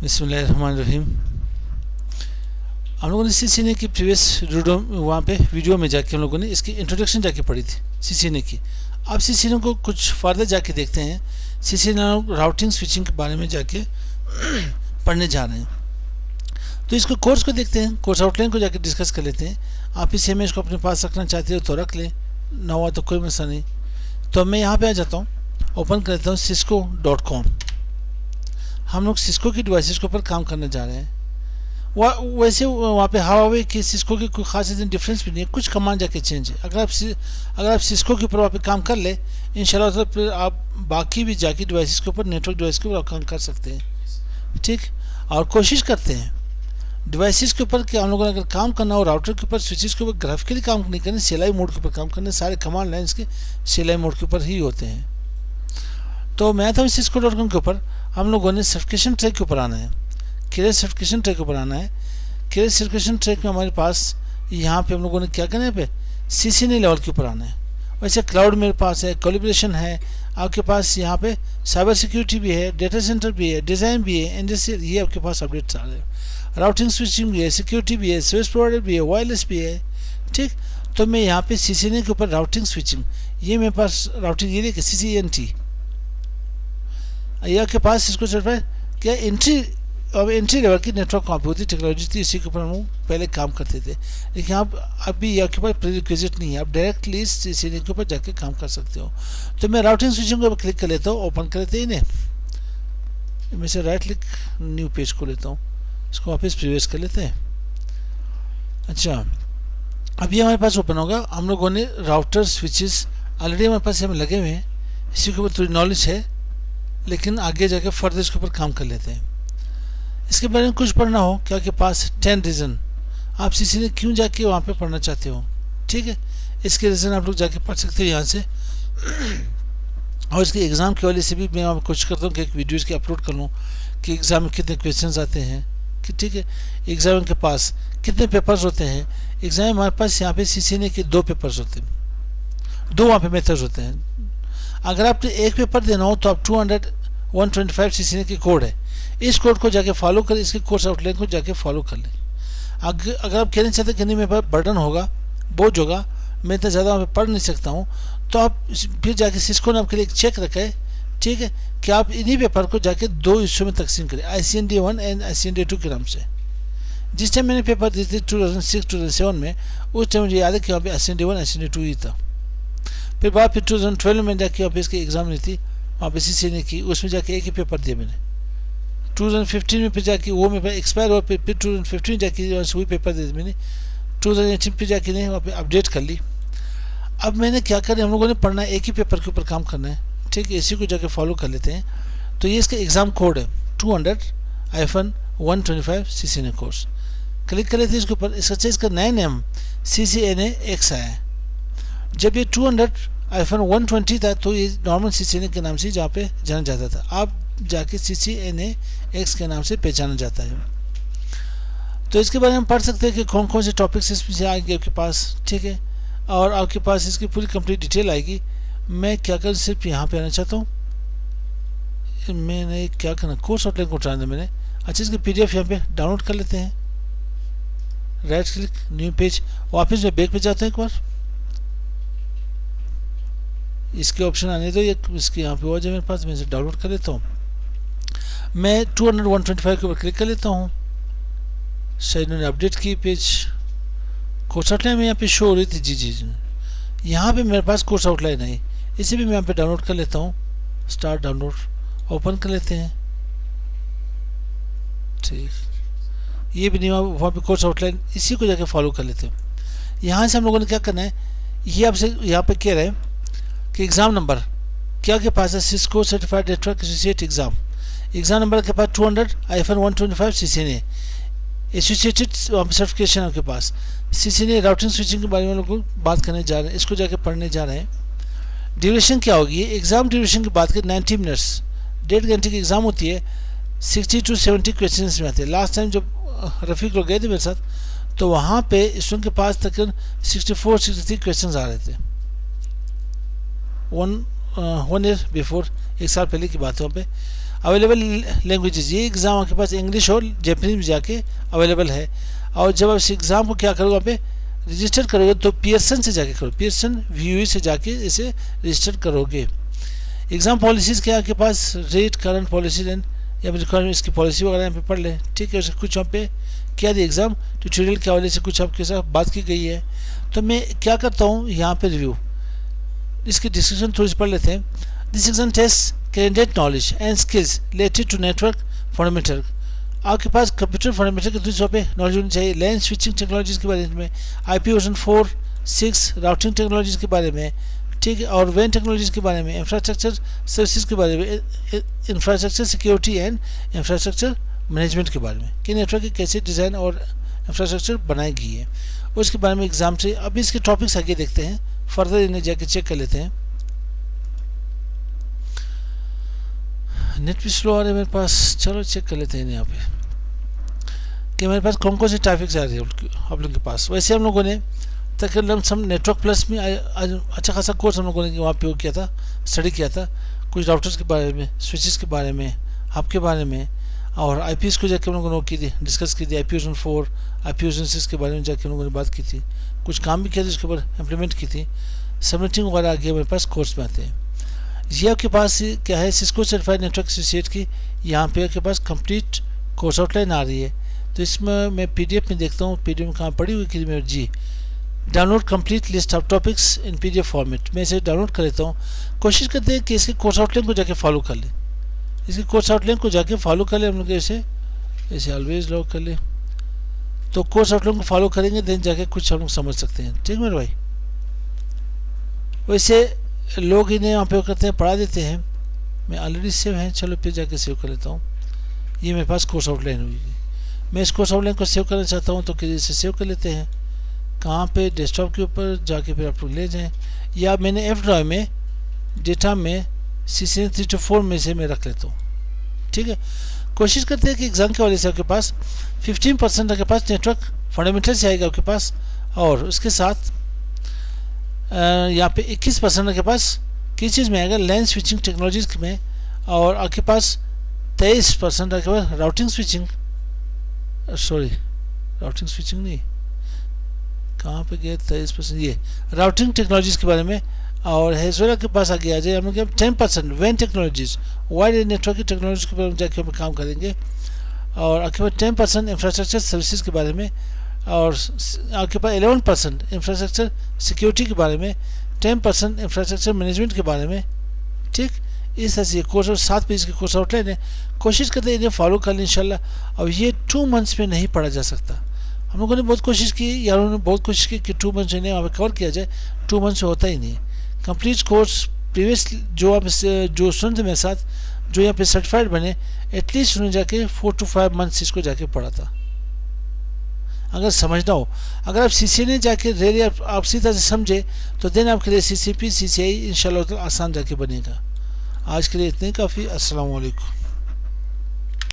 बिस्मिल्लाहिर्रहमानिर्रहीम। हम लोगों ने सीसीएनए की प्रीवियस वहाँ पे वीडियो में जाके हम लोगों ने इसकी इंट्रोडक्शन जाके पढ़ी थी सीसीएनए की। अब सीसीएनए को कुछ फर्दर जाके देखते हैं। सीसीएनए राउटिंग स्विचिंग के बारे में जाके पढ़ने जा रहे हैं। तो इसको कोर्स को देखते हैं, कोर्स आउटलाइन को जाके डिस्कस कर लेते हैं। आप इस इमेज को अपने पास रखना चाहते हो तो रख लें, ना हुआ तो कोई मसला नहीं। तो मैं यहाँ पे आ जाता हूँ, ओपन कर लेता हूँ cisco.com। हम लोग सिस्को की डिवाइसेस के ऊपर काम करने जा रहे हैं। वैसे वहाँ पे हावावे की सिस्को की कोई खास डिफरेंस भी नहीं है, कुछ कमांड जाके चेंज है। अगर आप सिस्को के ऊपर वहाँ पे काम कर ले, इंशाल्लाह तो फिर आप बाकी भी जाके डिवाइसेस के ऊपर, नेटवर्क डिवाइस के ऊपर काम कर सकते हैं। ठीक, और कोशिश करते हैं डिवाइसेस के ऊपर कि हम लोगों ने अगर काम करना हो राउटर के ऊपर, स्विचेस के ऊपर ग्राफिकली काम नहीं करना, CLI मोड के ऊपर काम करना। सारे कमांड लाइन्स के CLI मोड के ऊपर ही होते हैं। तो मैं था cisco.com के ऊपर हम लोगों ने सर्टिफिकेशन ट्रैक के ऊपर आना है, कैरियर सर्टिफिकेशन ट्रैक के ऊपर आना है। कैरियर सर्टिफिकेशन ट्रैक में हमारे पास यहाँ पे हम लोगों ने क्या करना है, पे सीसीएनए लेवल के ऊपर आना है। वैसे क्लाउड मेरे पास है, कोलैबोरेशन है, आपके पास यहाँ पे साइबर सिक्योरिटी भी है, डेटा सेंटर भी है, डिज़ाइन भी है, इंडस्ट्रियल, ये आपके पास अपडेट्स आ रहे हैं। राउटिंग स्विचिंग भी है, सिक्योरिटी भी है, सर्विस प्रोवाइडर भी है, वायरलेस भी है। ठीक, तो मैं यहाँ पे सीसीएनए के ऊपर राउटिंग स्विचिंग, ये मेरे पास राउटिंग ये देखिए CCNT, या के पास इसको सर्टिफाइड क्या एंट्री लेवल की नेटवर्क कंप्यूटर टेक्नोलॉजी थी, इसी के ऊपर हम पहले काम करते थे। लेकिन आप अभी यहाँ के पास प्रीरिक्विजिट नहीं है, आप डायरेक्टली सीसीएनए के ऊपर जाके काम कर सकते हो। तो मैं राउटिंग स्विचिंग के ऊपर क्लिक कर लेता हूँ, ओपन कर लेते हैं इन्हें। मैं से राइट क्लिक न्यू पेज को लेता हूँ, इसको वापस प्रीवियस कर लेते हैं। अच्छा, अभी हमारे पास ओपन होगा। हम लोगों ने राउटर स्विचेस ऑलरेडी हमारे पास हमें लगे हुए हैं, इसी के ऊपर थोड़ी नॉलेज है, लेकिन आगे जाके फर्दर इसके ऊपर काम कर लेते हैं। इसके बारे में कुछ पढ़ना हो क्या के पास 10 रीज़न आप सीसीएनए क्यों जाके वहाँ पे पढ़ना चाहते हो। ठीक है, इसके रीज़न आप लोग जाके पढ़ सकते हो यहाँ से। और इसके एग्ज़ाम की वजह से भी मैं कोशिश करता हूँ कि एक वीडियोज़ की अपलोड कर लूँ कि एग्ज़ाम में कितने क्वेश्चन आते हैं, कि ठीक है एग्ज़ाम के पास कितने पेपर्स होते हैं। एग्ज़ाम हमारे पास यहाँ पे सीसीएनए के 2 पेपर्स होते हैं, 2 वहाँ पे मेथड्स होते हैं। अगर आपने एक पेपर देना हो तो आप 125 सीसीएनए की कोड है, इस कोड को जाके फॉलो करें, इसके कोर्स आउटलाइन को जाके फॉलो कर लें। अगर आप कहना चाहते हैं कि नहीं मेरे पास बर्डन होगा, बोझ होगा, मैं इतना ज़्यादा वहाँ पे पढ़ नहीं सकता हूँ, तो आप फिर जाके सिस्को ने आपके लिए एक चेक रखा है, ठीक है, कि आप इन्हीं पेपर को जाके 2 हिस्सों में तकसीम करें, ICND1 एंड ICND2 के नाम से। जिस टाइम मैंने पेपर दिए थे 2006-2007 में, उस टाइम मुझे याद है कि वहाँ पे ICND1 ICND2 ही था। फिर 2012 में जाके वहाँ पे इसकी एग्ज़ाम ली थी, वहाँ पे सीसीएनए की, उसमें जाके एक ही पेपर दिया मैंने। 2015 में फिर जाके वो मेरे एक्सपायर हुआ, फिर 2015 में जाके वही पेपर दे दिया मैंने। 2018 फिर जाके नहीं वहाँ पे अपडेट कर ली। अब मैंने क्या करें, हम लोगों ने पढ़ना है, एक ही पेपर के ऊपर काम करना है। ठीक है, इसी को जाके फॉलो कर लेते हैं। तो ये इसका एग्ज़ाम कोड है 200-125 सीसीएनए कोर्स। क्लिक कर लेते हैं इसके ऊपर। इसका नया नेम CCNA X आया है। जब ये 200-120 था तो ये नॉर्मल सीसीएनए के नाम से जहाँ पे जाना जाता था, आप जाके CCNA X के नाम से पहचाना जाता है। तो इसके बारे में पढ़ सकते हैं कि कौन कौन से टॉपिक्स इसमें आएंगे आपके पास। ठीक है, और आपके पास इसकी पूरी कंप्लीट डिटेल आएगी। मैं क्या कर सिर्फ यहाँ पे आना चाहता हूँ, मैंने क्या करना, कोर्स आउटलाइन को उठाना है मैंने। अच्छा, इसकी PDF यहाँ पे डाउनलोड कर लेते हैं। राइट क्लिक न्यू पेज, वापस मैं बैक पे जाता हूँ एक बार, इसके ऑप्शन आने दो, ये इसके यहाँ पे हो जाए मेरे पास, मैं इसे डाउनलोड कर लेता हूँ। मैं 200-125 के ऊपर क्लिक कर लेता हूँ। शायद मैंने अपडेट की पेज, कोर्स आउटलाइन में यहाँ पे शो हो रही थी। जी, यहाँ पे मेरे पास कोर्स आउटलाइन है, इसे भी मैं यहाँ पे डाउनलोड कर लेता हूँ। स्टार्ट डाउनलोड, ओपन कर लेते हैं। ठीक, ये भी नहीं, वहाँ पे कोर्स आउटलाइन, इसी को जाके फॉलो कर लेते हैं। यहाँ से हम लोगों ने क्या करना है, ये आपसे यहाँ पे कह रहे हैं कि एग्ज़ाम नंबर क्या के पास है, Cisco certified network associate exam number के पास 200-125 सीसीएनए एसोसिएटेड सर्टिफिकेशन आपके पास। सीसीएनए राउटिंग स्विचिंग के बारे में लोग बात करने जा रहे हैं, इसको जाके पढ़ने जा रहे हैं। ड्यूरेशन क्या होगी, एग्ज़ाम ड्यूरेशन की बात करें 90 मिनट्स, 1.5 घंटे की एग्ज़ाम होती है। 60 to 70 क्वेश्चन में आते हैं। लास्ट टाइम जब रफ़ीक लोग गए थे मेरे साथ, तो वहाँ पे स्टूडेंट के पास तकरीबन 64-63 क्वेश्चन आ रहे थे। वन ईयर बिफोर, 1 साल पहले की बात है वहाँ पे। अवेलेबल लैंग्वेजेस, ये एग्ज़ाम आपके पास इंग्लिश और जैपनीज में जाके अवेलेबल है। और जब आप इस एग्ज़ाम को क्या करोगे, वहाँ पे रजिस्टर करोगे तो पियर्सन से जाके करो, पियर्सन VUE से जाके इसे रजिस्टर करोगे। एग्ज़ाम पॉलिसीज़ क्या आपके पास, रेट, करंट पॉलिसी एंड या फिर रिक्वायरमेंट, इसकी पॉलिसी वगैरह यहाँ पे पढ़ लें, ठीक है। कुछ वहाँ पे क्या दिया, एग्ज़ाम ट्यूटोरियल के हवाले से कुछ आपके साथ बात की गई है। तो मैं क्या करता हूँ यहाँ पे रिव्यू, इसकी डिस्क्रिप्शन थोड़ी सी पढ़ लेते हैं। This exam test candidate knowledge and skills related to network fundamental, आपके पास कंप्यूटर फंडामेंटल के दूसरे पे नॉलेज होनी चाहिए। लैन स्विचिंग टेक्नोलॉजीज़ के बारे में, IP वर्जन 4, 6 राउटिंग टेक्नोलॉजीज़ के बारे में, ठीक है, और वैन टेक्नोलॉजीज़ के बारे में, इंफ्रास्ट्रक्चर सर्विसेज के बारे में, infrastructure security and infrastructure management के बारे में कि नेटवर्क की कैसे डिज़ाइन और इंफ्रास्ट्रक्चर बनाई गई है, उसके बारे में एग्जाम से। अब इसके टॉपिक्स आगे देखते हैं, फर्दर इन्हें जाके चेक कर लेते हैं। नेट भी स्लो आ रहा है मेरे पास, चलो चेक कर लेते हैं यहाँ पे कि मेरे पास कौन कौन से टॉपिक्स आ रहे हैं आप लोगों के पास। वैसे हम लोगों ने तकरीबन हम नेटवर्क प्लस में अच्छा खासा कोर्स हम लोगों ने वहाँ पे वो किया था, स्टडी किया था, कुछ राउटर्स के बारे में, स्विचेस के बारे में, हब के बारे में, और IPs को जाके हम लोगों ने की थी, डिस्कस की थी। IP वर्जन 4, IP वर्जन 6 के बारे में जाके हम लोगों ने बात की थी, कुछ काम भी किया था, उसके ऊपर इम्प्लीमेंट की थी। सबमिटिंग वगैरह आगे मेरे पास कोर्स में आते हैं। ये आपके पास क्या है, सिस्को सर्टिफाइड नेटवर्क एसोसिएट की यहाँ पे आपके पास कंप्लीट कोर्स आउटलाइन आ रही है। तो इसमें मैं PDF में देखता हूँ, PDF में कहाँ पड़ी हुई कि मेरी जी, download complete list of topics in PDF format, मैं इसे डाउनलोड कर लेता हूँ। कोशिश करते हैं कि इसके कोर्स आउटलाइन को जाके फॉलो कर लें, इसके कोर्स आउटलाइन को जाके फॉलो कर लें हम लोग, ऐसे ऑलवेज लॉग कर लें। तो कोर्स आउटलाइन को फॉलो करेंगे देन जाके कुछ हम लोग समझ सकते हैं, ठीक मेरे भाई। वैसे लोग इन्हें यहाँ पे करते हैं, पढ़ा देते हैं। मैं ऑलरेडी सेव है, चलो फिर जाके सेव कर लेता हूँ। ये मेरे पास कोर्स आउटलाइन हुई, मैं इस कोर्स आउटलाइन को सेव करना चाहता हूँ, तो इसे सेव कर लेते हैं। कहाँ पे, डेस्कटॉप के ऊपर जाके फिर आप लोग ले जाएँ, या मैंने F ड्राइव में डेटा में CCN 324 में से मैं रख लेता हूँ, ठीक है। कोशिश करते हैं कि एग्ज़ाम के वाले से आपके पास 15% आपके पास नेटवर्क फंडामेंटल से आएगा आपके पास, और उसके साथ यहाँ पे 21% आपके पास किस चीज़ में आएगा, लैन स्विचिंग टेक्नोलॉजीज में, और आपके पास 23% आपके पास routing switching, sorry routing switching नहीं, कहाँ पे गए 23%, ये राउटिंग टेक्नोलॉजीज के बारे में, और हेजवेरा के पास आगे आ जाए हम लोग 10% वैन टेक्नोलॉजीज, वाइड नेटवर्क की टेक्नोलॉजी के बारे में जाके हम काम करेंगे, और आपके पास 10% इंफ्रास्ट्रक्चर सर्विसेज के बारे में, और आपके पास 11% इंफ्रास्ट्रक्चर सिक्योरिटी के बारे में, 10% इंफ्रास्ट्रक्चर मैनेजमेंट के बारे में, ठीक। इस तरह से कोर्स, और 7 पेज के कोर्स आउटलाइन है। कोशिश करते हैं इन्हें फॉलो कर लें इंशाल्लाह। और ये 2 मंथ्स में नहीं पढ़ा जा सकता। हम लोगों ने बहुत कोशिश की, यारों ने बहुत कोशिश की कि 2 मंथ्स इन्हें वहाँ कवर किया जाए, 2 मंथ्स में होता ही नहीं। कंप्लीट कोर्स प्रीवियस जो आप जो स्टूडेंट मेरे साथ जो यहाँ पे सर्टिफाइड बने, एटलीस्ट उन्होंने जाके 4 to 5 मंथ्स इसको जाके पढ़ा था। अगर समझना हो, अगर आप CCNA जाके रियली आप सीधी तरह से समझे, तो देन आपके लिए CCP CCI इंशाल्लाह आसान जाके बनेगा। आज के लिए इतने काफ़ी। अस्सलाम वालेकुम।